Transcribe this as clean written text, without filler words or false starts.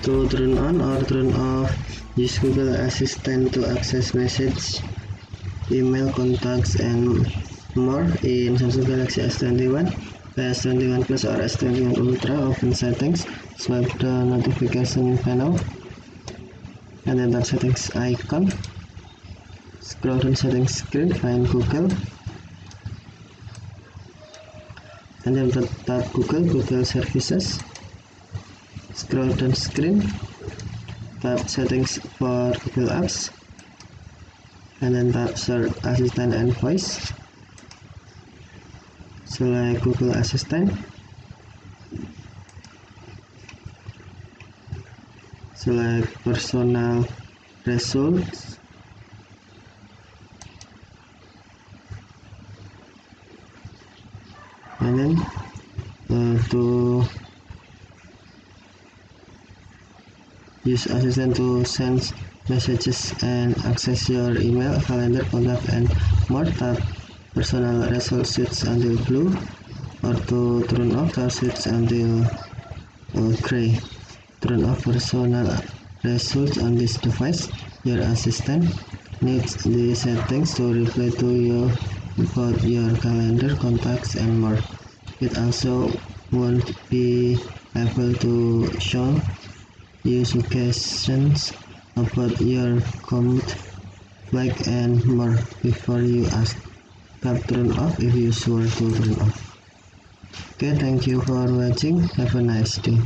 To turn on or turn off, use Google Assistant to access message, email, contacts, and more in Samsung Galaxy S21, S21 Plus, or S21 Ultra. Open settings, swipe the notification panel, and then tap settings icon. Scroll down settings screen, find Google, and then tap Google Services. Scroll down screen, tap settings for Google Apps, and then tap search assistant and voice. Select Google Assistant, select personal results, and then to use assistant to send messages and access your email, calendar, contact, and more, tap personal results switch until blue, or to turn off, tap switch until gray. Turn off personal results on this device. Your assistant needs the settings to reply to you about your calendar, contacts, and more. It also won't be able to show you suggestions about your commute, flight, and more before you ask. Tap turn off if you sure to turn off. Okay, thank you for watching. Have a nice day.